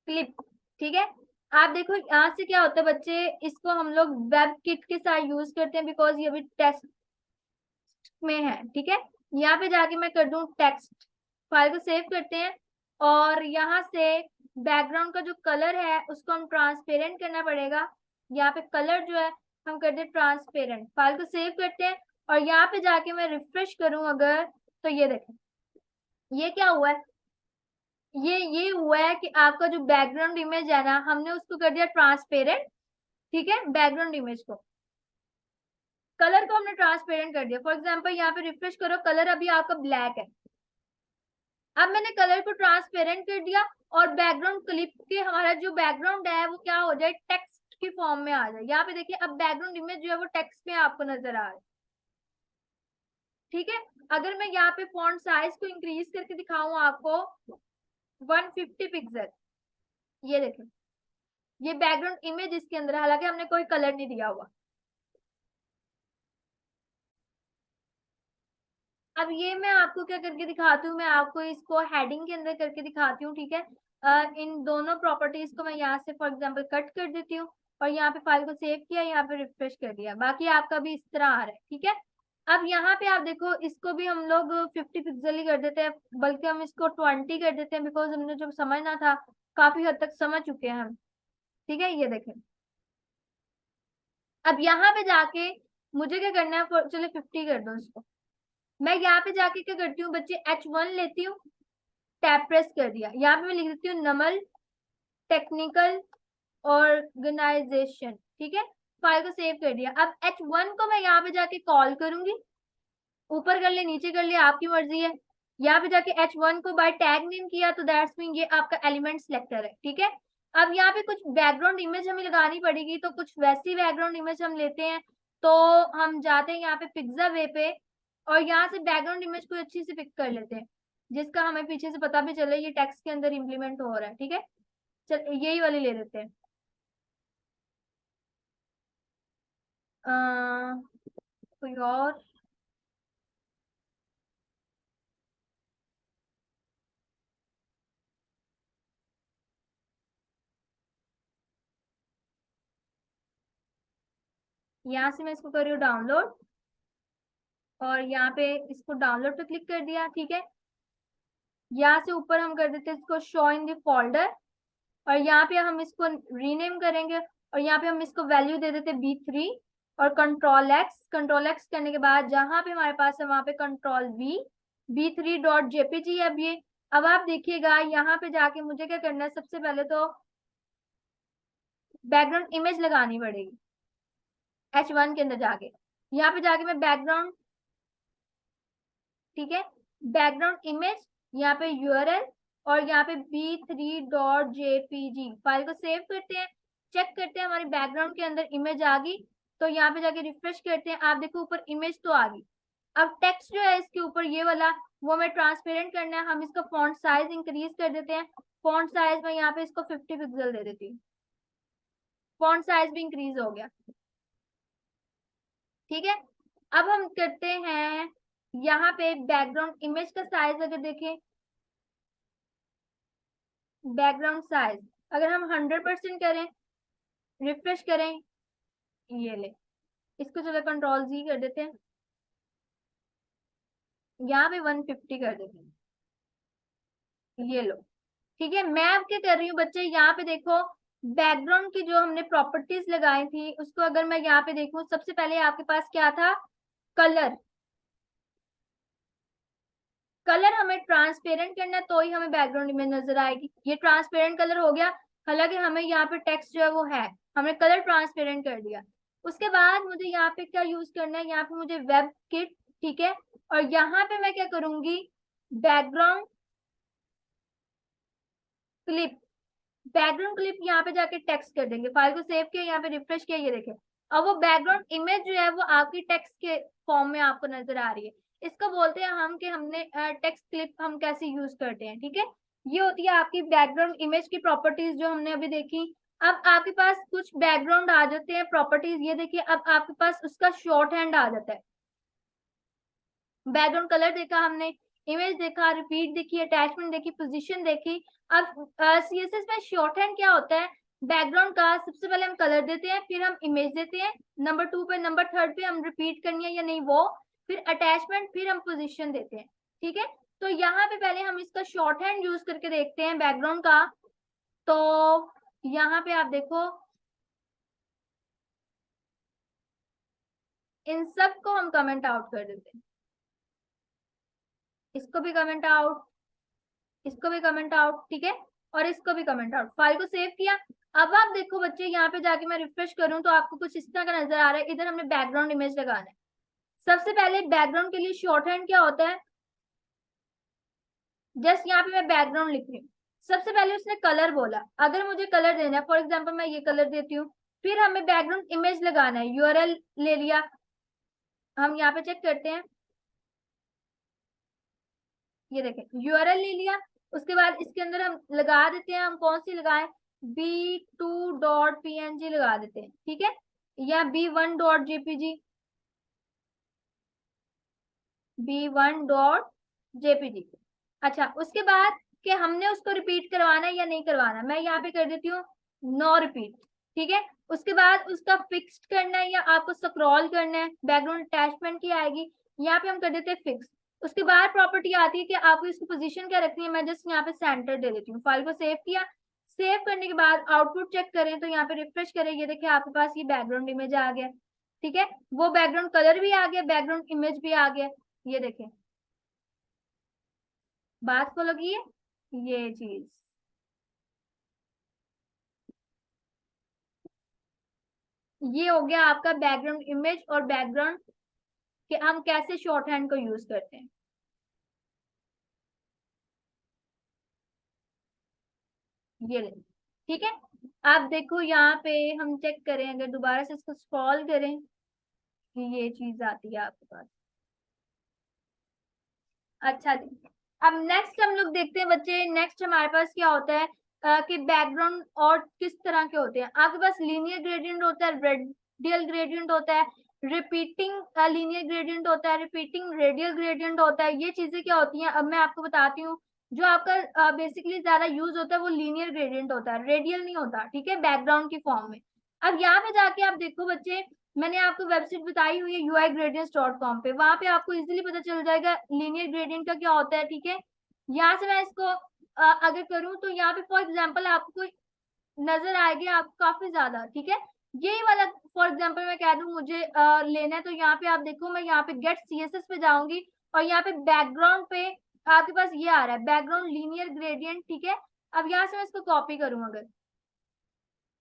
क्लिप, ठीक है। आप देखो यहाँ से क्या होता है बच्चे, इसको हम लोग वेब किट के साथ यूज करते हैं बिकॉज ये भी टेक्स्ट में है। ठीक है, यहाँ पे जाके मैं कर दूं टेक्स्ट, फाइल को सेव करते हैं और यहाँ से बैकग्राउंड का जो कलर है उसको हम ट्रांसपेरेंट करना पड़ेगा। यहाँ पे कलर जो है हम कर दे ट्रांसपेरेंट, फाइल को सेव करते हैं और यहाँ पे जाके मैं रिफ्रेश करूं अगर, तो ये देखें ये क्या हुआ है। ये हुआ है कि आपका जो बैकग्राउंड इमेज है ना, हमने उसको कर दिया ट्रांसपेरेंट। ठीक है, बैकग्राउंड इमेज को, कलर को हमने ट्रांसपेरेंट कर दिया। फॉर एग्जांपल यहाँ पे रिफ्रेश करो, कलर अभी आपका ब्लैक है। अब मैंने कलर को ट्रांसपेरेंट कर दिया और बैकग्राउंड क्लिप के हमारा जो बैकग्राउंड है वो क्या हो जाए, टेक्स्ट की फॉर्म में आ जाए। यहाँ पे देखिए अब बैकग्राउंड इमेज जो है वो टेक्स्ट में आपको नजर आ रहा है। ठीक है, अगर मैं यहाँ पे फॉन्ट साइज को इंक्रीज करके दिखाऊं आपको 150 पिक्सल, ये देखें ये बैकग्राउंड इमेज इसके अंदर, हालांकि हमने कोई कलर नहीं दिया हुआ। अब ये मैं आपको क्या करके दिखाती हूँ, मैं आपको इसको हेडिंग के अंदर करके दिखाती हूँ। ठीक है, इन दोनों प्रॉपर्टीज को मैं यहाँ से फॉर एग्जांपल कट कर देती हूँ और यहाँ पे फाइल को सेव किया, यहाँ पे रिफ्रेश कर दिया, बाकी आपका भी इस तरह आ रहा है। ठीक है, अब यहाँ पे आप देखो, इसको भी हम लोग 50 पिक्सल ही कर देते हैं, बल्कि हम इसको 20 कर देते हैं बिकॉज हमने जो समझना था काफी हद तक समझ चुके हैं हम। ठीक है, ये देखें। अब यहाँ पे जाके मुझे क्या करना है, चलो 50 कर दो इसको। मैं यहाँ पे जाके क्या करती हूँ बच्चे, H1 लेती हूँ, टैब प्रेस कर दिया, यहाँ पे मैं लिख देती हूँ नमल टेक्निकल ऑर्गेनाइजेशन। ठीक है, फाइल को सेव कर दिया। अब H1 को मैं यहाँ पे जाके कॉल करूंगी, ऊपर कर ले नीचे कर ले आपकी मर्जी है। यहाँ पे जाके H1 को बाय टैग नेम किया तो दैट्स मीन ये आपका एलिमेंट सिलेक्टर है। ठीक है, अब यहाँ पे कुछ बैकग्राउंड इमेज हमें लगानी पड़ेगी, तो कुछ वैसी बैकग्राउंड इमेज हम लेते हैं। तो हम जाते हैं यहाँ पे पिज्जा वे पे और यहाँ से बैकग्राउंड इमेज को अच्छी से पिक कर लेते हैं, जिसका हमें पीछे से पता भी चले ये टेक्स्ट के अंदर इम्प्लीमेंट हो रहा है। ठीक है, चल यही वाली ले लेते हैं। कोई और? यहाँ से मैं इसको कर रही हूँ डाउनलोड और यहाँ पे इसको डाउनलोड पे क्लिक कर दिया। ठीक है, यहाँ से ऊपर हम कर देते हैं इसको शो इन द फोल्डर और यहाँ पे हम इसको रीनेम करेंगे और यहाँ पे हम इसको वैल्यू दे देते हैं B3 और कंट्रोल एक्स करने के बाद जहां पे हमारे पास है वहां पे कंट्रोल V, B3.jpg। अब ये, अब आप देखिएगा यहाँ पे जाके मुझे क्या करना है, सबसे पहले तो बैकग्राउंड इमेज लगानी पड़ेगी। H1 के अंदर जाके यहाँ पे जाके मैं बैकग्राउंड, ठीक है, बैकग्राउंड इमेज, यहाँ पे URL और यहाँ पे B3.jpg, फाइल को सेव करते हैं, चेक करते हैं हमारी बैकग्राउंड के अंदर इमेज आ गई। तो यहाँ पे जाके रिफ्रेश करते हैं, आप देखो ऊपर इमेज तो आ गई। अब टेक्स्ट जो है इसके ऊपर ये वाला वो हमें ट्रांसपेरेंट करना है, हम इसका फॉन्ट साइज इंक्रीज कर देते हैं। फॉन्ट साइज में यहाँ पे इसको 50 पिक्सल दे देती हूँ, फॉन्ट साइज भी इंक्रीज हो गया। ठीक है, अब हम करते हैं यहाँ पे बैकग्राउंड इमेज का साइज अगर देखें, बैकग्राउंड साइज अगर हम 100% करें, रिफ्रेश करें, ये ले, इसको चलो कंट्रोल Z कर देते हैं। यहाँ पे 150 कर देते हैं, ये लो। ठीक है, मैं अब क्या कर रही हूँ बच्चे, यहाँ पे देखो बैकग्राउंड की जो हमने प्रॉपर्टीज लगाई थी उसको अगर मैं यहाँ पे देखूं, सबसे पहले आपके पास क्या था, कलर। कलर हमें ट्रांसपेरेंट करना है तो ही हमें बैकग्राउंड इमेज नजर आएगी, ये ट्रांसपेरेंट कलर हो गया। हालांकि हमें यहाँ पे टेक्स्ट जो है वो है, हमने कलर ट्रांसपेरेंट कर दिया। उसके बाद मुझे यहाँ पे क्या यूज करना है, यहाँ पे मुझे वेब किट, ठीक है। और यहाँ पे मैं क्या करूंगी, बैकग्राउंड क्लिप, बैकग्राउंड क्लिप यहाँ पे जाके टेक्स्ट कर देंगे। फाइल को सेव किया, यहाँ पे रिफ्रेश किया, ये देखें अब वो बैकग्राउंड इमेज जो है वो आपकी टेक्स्ट के फॉर्म में आपको नजर आ रही है। इसको बोलते हैं हम कि हमने टेक्स्ट क्लिप हम कैसे यूज करते हैं, ठीक है। ये होती है आपकी बैकग्राउंड इमेज की प्रॉपर्टीज जो हमने अभी देखी। अब आपके पास कुछ बैकग्राउंड आ जाते हैं प्रॉपर्टीज, ये देखिए अब आपके पास उसका शॉर्ट हैंड आ जाता है। बैकग्राउंड कलर देखा हमने, इमेज देखा, रिपीट देखी, अटैचमेंट देखी, पोजीशन देखी। अब सीएसएस में शॉर्ट हैंड क्या होता है, बैकग्राउंड का सबसे पहले हम कलर देते हैं, फिर हम इमेज देते हैं, नंबर 2 पे, नंबर 3 पे हम रिपीट करनी है या नहीं वो, फिर अटैचमेंट, फिर हम पोजीशन देते हैं, ठीक है। तो यहाँ पे पहले हम इसका शॉर्ट हैंड यूज करके देखते हैं बैकग्राउंड का। तो यहाँ पे आप देखो, इन सब को हम कमेंट आउट कर देते हैं, इसको भी कमेंट आउट, इसको भी कमेंट आउट, ठीक है, और इसको भी कमेंट आउट। फाइल को सेव किया। अब आप देखो बच्चे, यहाँ पे जाके मैं रिफ्रेश करूं तो आपको कुछ इस तरह का नजर आ रहा है। इधर हमने बैकग्राउंड इमेज लगाना है। सबसे पहले बैकग्राउंड के लिए शॉर्ट हैंड क्या होता है, जस्ट यहाँ पे मैं बैकग्राउंड लिख रही हूँ। सबसे पहले उसने कलर बोला, अगर मुझे कलर देना है, फॉर एग्जाम्पल मैं ये कलर देती हूँ, फिर हमें बैकग्राउंड इमेज लगाना है, यूआरएल ले लिया, हम यहाँ पे चेक करते हैं, ये देखें यूआरएल ले लिया। उसके बाद इसके अंदर हम लगा देते हैं, हम कौन सी लगाएं, b2.png लगा देते हैं, ठीक है, या b1.jpg, b1.jpg। अच्छा, उसके बाद कि हमने उसको रिपीट करवाना है या नहीं करवाना, मैं यहाँ पे कर देती हूँ नो रिपीट, ठीक है। उसके बाद उसका फिक्स्ड करना है या आपको स्क्रॉल करना है, बैकग्राउंड अटैचमेंट की आएगी, यहाँ पे हम कर देते हैं फिक्स। उसके बाद प्रॉपर्टी आती है कि आपको इसकी पोजीशन क्या रखनी है, मैं जस्ट यहाँ पे सेंटर दे देती हूँ। फाइल को सेव किया, सेव करने के बाद आउटपुट चेक करें तो यहाँ पे रिफ्रेश करें, ये देखिए आपके पास ये बैकग्राउंड इमेज आ गया, ठीक है। वो बैकग्राउंड कलर भी आ गया, बैकग्राउंड इमेज भी आ गया, ये देखें, बात को लगी है ये चीज। ये हो गया आपका बैकग्राउंड इमेज और बैकग्राउंड कि हम कैसे शॉर्ट हैंड को यूज करते हैं, ये ले, ठीक है। आप देखो यहाँ पे हम चेक करें, अगर दोबारा से इसको स्क्रॉल करें, ये चीज आती है आपके पास। अच्छा जी, अब नेक्स्ट हम लोग देखते हैं बच्चे, नेक्स्ट हमारे पास क्या होता है, कि बैकग्राउंड और किस तरह के होते हैं। आपके पास लीनियर ग्रेडियंट होता है, रेडियल ग्रेडियंट होता है, रिपीटिंग लीनियर ग्रेडियंट होता है, रिपीटिंग रेडियल ग्रेडियंट होता है। ये चीजें क्या होती हैं अब मैं आपको बताती हूँ। जो आपका बेसिकली ज्यादा यूज होता है वो लीनियर ग्रेडियंट होता है, रेडियल नहीं होता, ठीक है, बैकग्राउंड की फॉर्म में। अब यहाँ पे जाके आप देखो बच्चे, मैंने आपको वेबसाइट बताई हुई है uigradients.com पे, वहां पे आपको इजीली पता चल जाएगा लीनियर ग्रेडियंट का क्या होता है, ठीक है। यहाँ से मैं इसको अगर करूँ तो यहाँ पे फॉर एग्जाम्पल आपको नजर आएगी आपको काफी ज्यादा, ठीक है। यही वाला फॉर एग्जाम्पल मैं कह दूं मुझे लेना है, तो यहाँ पे आप देखो, मैं यहाँ पे गेट सीएसएस पे जाऊंगी और यहाँ पे बैकग्राउंड पे आपके पास ये आ रहा है बैकग्राउंड लीनियर ग्रेडियंट, ठीक है। अब यहाँ से मैं इसको कॉपी करूँ, अगर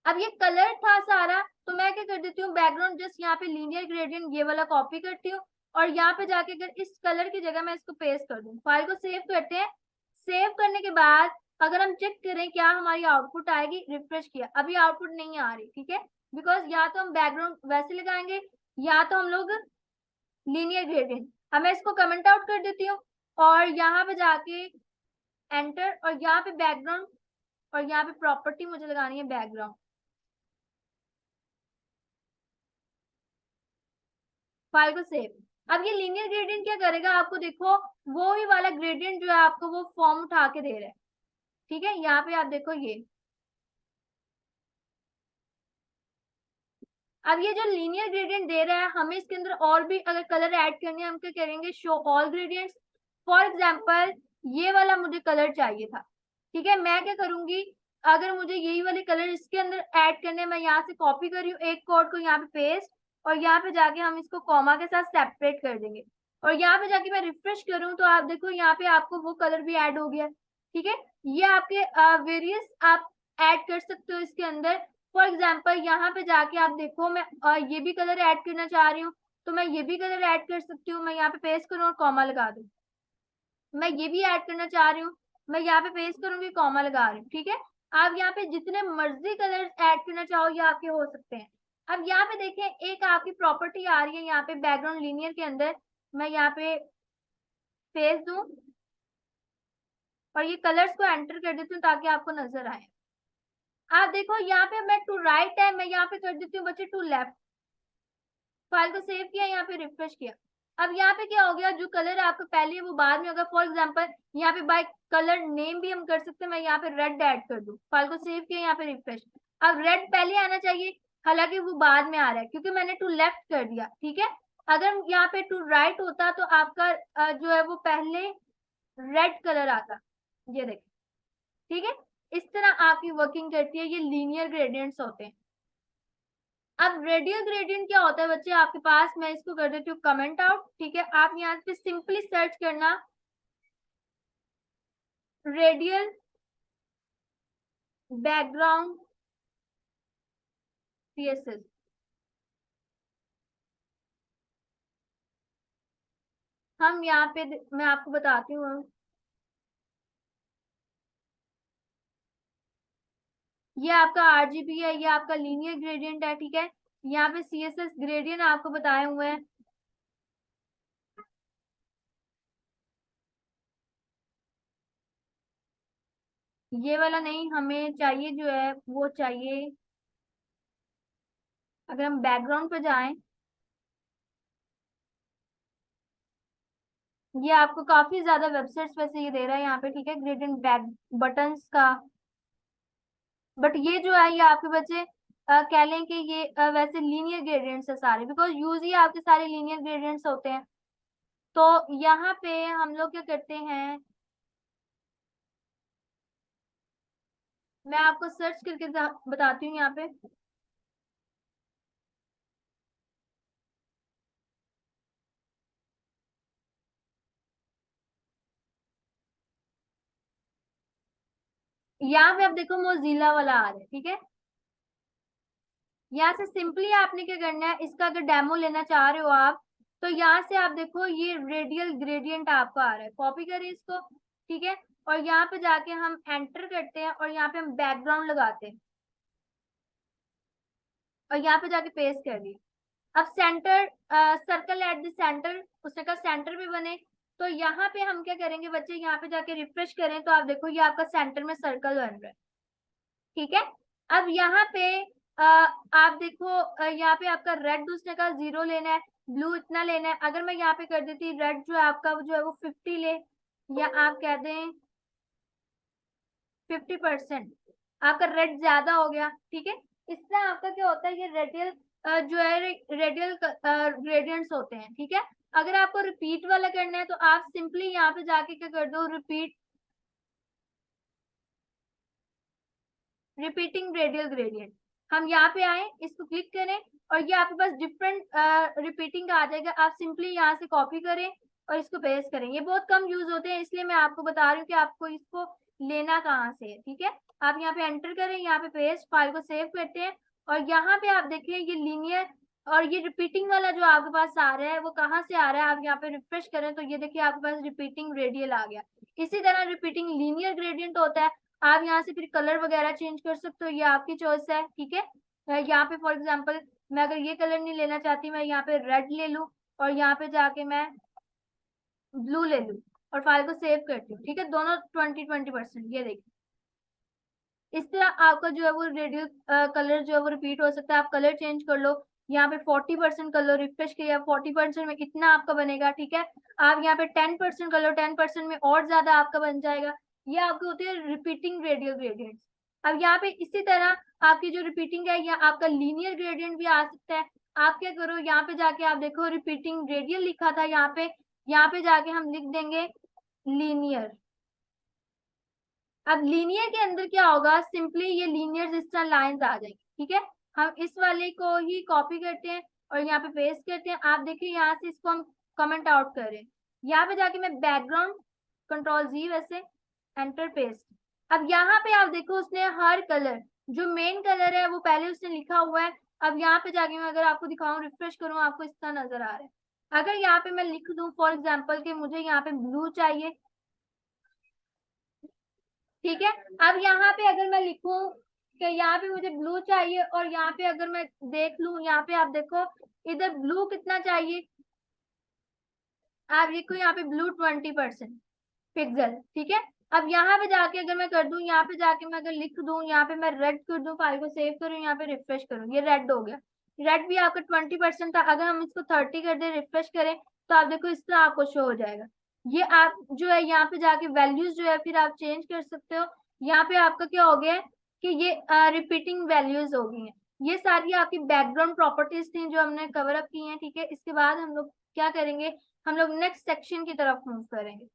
अब ये कलर था सारा, तो मैं क्या कर देती हूँ, बैकग्राउंड जस्ट यहाँ पे लीनियर ग्रेडियंट ये वाला कॉपी करती हूँ, और यहाँ पे जाके अगर इस कलर की जगह मैं इसको पेस्ट कर दूँ, फाइल को सेव करते हैं। सेव करने के बाद अगर हम चेक करें क्या हमारी आउटपुट आएगी, रिफ्रेश किया, अभी आउटपुट नहीं आ रही, ठीक है, बिकॉज या तो हम बैकग्राउंड वैसे लगाएंगे या तो हम लोग लीनियर ग्रेडियंट। अब मैं इसको कमेंट आउट कर देती हूँ और यहाँ पे जाके एंटर, और यहाँ पे बैकग्राउंड, और यहाँ पे प्रॉपर्टी मुझे लगानी है बैकग्राउंड। फाइल को सेव। अब ये लीनियर ग्रेडियंट क्या करेगा, आपको देखो वो ही वाला ग्रेडियंट जो है आपको वो फॉर्म उठा के दे रहा है, ठीक है। यहाँ पे आप देखो ये, अब ये जो लीनियर ग्रेडियंट दे रहा है, हमें इसके अंदर और भी अगर कलर ऐड करने हैं, हम क्या करेंगे, show all gradients, for example ये वाला मुझे कलर चाहिए था, ठीक है। मैं क्या करूंगी, अगर मुझे यही वाले कलर इसके अंदर ऐड करने, मैं यहाँ से कॉपी कर रही हूँ एक कोड को, यहाँ पे पेस्ट, और यहाँ पे जाके हम इसको कॉमा के साथ सेपरेट कर देंगे, और यहाँ पे जाके मैं रिफ्रेश करूँ तो आप देखो यहाँ पे आपको वो कलर भी ऐड हो गया, ठीक है। ये आपके वेरियस आप ऐड कर सकते हो इसके अंदर। फॉर एग्जाम्पल यहाँ पे जाके आप देखो, मैं ये भी कलर ऐड करना चाह रही हूँ, तो मैं ये भी कलर ऐड कर सकती हूँ। मैं यहाँ पे पेस्ट करूँ और कॉमा लगा दूँ। मैं ये भी ऐड करना चाह रही हूँ, मैं यहाँ पे पेस्ट करूंगी, कॉमा लगा रही हूँ, ठीक है। आप यहाँ पे जितने मर्जी कलर ऐड करना चाहो ये आपके हो सकते हैं। अब यहाँ पे देखें, एक आपकी प्रॉपर्टी आ रही है यहाँ पे बैकग्राउंड लीनियर के अंदर, मैं यहाँ पे पेस्ट दूं और ये कलर्स को एंटर कर देती हूँ ताकि आपको नजर आए। आप देखो यहाँ पे मैं टू राइट है, मैं यहाँ पे कर देती हूँ बच्चे टू लेफ्ट। फाइल को सेव किया, यहाँ पे रिफ्रेश किया। अब यहाँ पे क्या हो गया, जो कलर आपको पहले है वो बाद में होगा। फॉर एग्जांपल यहाँ पे बाय कलर नेम भी हम कर सकते हैं। मैं यहाँ पे रेड ऐड कर दूं, फाइल को सेव किया, यहाँ पे रिफ्रेश। अब रेड पहले आना चाहिए, हालांकि वो बाद में आ रहा है क्योंकि मैंने टू लेफ्ट कर दिया, ठीक है। अगर यहाँ पे टू राइट होता तो आपका जो है वो पहले रेड कलर आता, ये देखिए, ठीक है। इस तरह आपकी वर्किंग करती है, ये लीनियर ग्रेडियंट्स होते हैं। अब रेडियल ग्रेडियंट क्या होता है बच्चे आपके पास, मैं इसको कर देती हूँ कमेंट आउट, ठीक है। आप यहाँ पे सिंपली सर्च करना रेडियल बैकग्राउंड सीएसएस। हम यहाँ पे मैं आपको बताती हूँ, ये आपका आरजीबी है, ये आपका लीनियर ग्रेडियंट है, ठीक है। यहाँ पे सीएसएस ग्रेडियंट आपको बताए हुए हैं। ये वाला नहीं हमें चाहिए, जो है वो चाहिए। अगर हम बैकग्राउंड पे जाएं, ये आपको काफी ज्यादा वेबसाइट्स वैसे ये दे रहा है यहाँ पे, ठीक है, ग्रेडियंट बैक बटन्स का। बट ये जो है ये आपके बच्चे कह लें कि ये वैसे लीनियर ग्रेडियंट्स है सारे, बिकॉज यूज ही आपके सारे लीनियर ग्रेडियंट्स होते हैं। तो यहाँ पे हम लोग क्या करते हैं, मैं आपको सर्च करके बताती हूँ यहाँ पे। यहाँ पे आप देखो मोजिला वाला आ रहा है, ठीक है। यहाँ से सिंपली आपने क्या करना है, इसका अगर डेमो लेना चाह रहे हो आप, तो यहाँ से आप देखो ये रेडियल ग्रेडियंट आपका आ रहा है, कॉपी करें इसको, ठीक है। और यहाँ पे जाके हम एंटर करते हैं और यहाँ पे हम बैकग्राउंड लगाते हैं और यहाँ पे जाके पेस्ट कर दिए। अब centre circle at the centre, उसने कहा सेंटर भी बने। तो यहाँ पे हम क्या करेंगे बच्चे, यहाँ पे जाके रिफ्रेश करें तो आप देखो ये आपका सेंटर में सर्कल बन रहा है, ठीक है। अब यहाँ पे आप देखो यहाँ पे आपका रेड दूसरे का 0 लेना है, ब्लू इतना लेना है। अगर मैं यहाँ पे कर देती रेड जो है आपका जो है वो 50 ले, या आप कह दें 50%, आपका रेड ज्यादा हो गया, ठीक है। इस तरह आपका क्या होता है, ये रेडियल जो है रेडियल ग्रेडियंट्स होते हैं, ठीक है। अगर आपको रिपीट वाला करना है तो आप सिंपली यहाँ पे जाके क्या कर दो, रिपीटिंग रेडियल ग्रेडियंट। हम यहाँ पे आए, इसको क्लिक करें और ये आपके पास डिफरेंट रिपीटिंग आ जाएगा। आप सिंपली यहाँ से कॉपी करें और इसको पेस्ट करें। ये बहुत कम यूज होते हैं, इसलिए मैं आपको बता रही हूँ कि आपको इसको लेना कहाँ से है, ठीक है। आप यहाँ पे एंटर करें, यहाँ पे पेस्ट, फाइल को सेव करते हैं और यहाँ पे आप देखिए ये लीनियर और ये रिपीटिंग वाला जो आपके पास आ रहा है वो कहाँ से आ रहा है। आप यहाँ पे रिफ्रेश करें तो ये देखिए आपके पास रिपीटिंग रेडियल आ गया। इसी तरह रिपीटिंग लीनियर ग्रेडियंट होता है। आप यहाँ से फिर कलर वगैरह चेंज कर सकते हो, ये आपकी चॉइस है, ठीक है। यहाँ पे फॉर एग्जांपल मैं अगर ये कलर नहीं लेना चाहती, मैं यहाँ पे रेड ले लूं और यहाँ पे जाके मैं ब्लू ले लूं और फाइल को सेव करती हूँ, ठीक है। दोनों 20-20%, ये देखिए। इस तरह आपका जो है वो रेडियल कलर जो है वो रिपीट हो सकता है। आप कलर चेंज कर लो, यहाँ पे 40% कलर रिफ्रेश किया, 40% में कितना आपका बनेगा, ठीक है। आप यहाँ पे 10% कलर, 10% में और ज्यादा आपका बन जाएगा। ये आपके होते हैं रिपीटिंग रेडियल ग्रेडियंट्स। अब यहाँ पे इसी तरह आपकी जो रिपीटिंग है या आपका लीनियर ग्रेडियंट भी आ सकता है। आप क्या करो, यहाँ पे जाके आप देखो रिपीटिंग रेडियल लिखा था, यहाँ पे जाके हम लिख देंगे लीनियर। अब लीनियर के अंदर क्या होगा, सिंपली ये लीनियर जिस तरह लाइंस आ जाएंगी, ठीक है। हम इस वाले को ही कॉपी करते हैं और यहाँ पे पेस्ट करते हैं। आप देखिए यहाँ से इसको हम कमेंट आउट कर रहे हैं, यहाँ पे जाके मैं बैकग्राउंड कंट्रोल जी वैसे एंटर पेस्ट। अब यहाँ पे आप देखो उसने हर कलर, जो मेन कलर है वो पहले उसने लिखा हुआ है। अब यहाँ पे जाके मैं अगर आपको दिखाऊं, रिफ्रेश करूं, आपको इस तरह नजर आ रहा है। अगर यहाँ पे मैं लिख दूं फॉर एग्जाम्पल कि मुझे यहाँ पे ब्लू चाहिए, ठीक है। अब यहाँ पे अगर मैं लिखूं कि यहाँ पे मुझे ब्लू चाहिए, और यहाँ पे अगर मैं देख लूं, यहाँ पे आप देखो इधर ब्लू कितना चाहिए, आप लिखो यहाँ पे ब्लू 20% पिक्सल, ठीक है। अब यहाँ पे जाके अगर मैं कर दूं, यहाँ पे जाके मैं अगर लिख दूं, यहाँ पे मैं रेड कर दूं, फाइल को सेव करूं, यहाँ पे रिफ्रेश करूं, ये रेड हो गया। रेड भी आपका 20% था, अगर हम इसको 30 कर दे, रिफ्रेश करें, तो आप देखो इस तरह आपको शो हो जाएगा। ये आप जो है यहाँ पे जाके वैल्यूज जो है फिर आप चेंज कर सकते हो। यहाँ पे आपका क्या हो गया है कि ये रिपीटिंग वैल्यूज हो गई हैं। ये सारी आपकी बैकग्राउंड प्रॉपर्टीज थी जो हमने कवर अप की हैं, ठीक है। इसके बाद हम लोग क्या करेंगे, हम लोग नेक्स्ट सेक्शन की तरफ मूव करेंगे।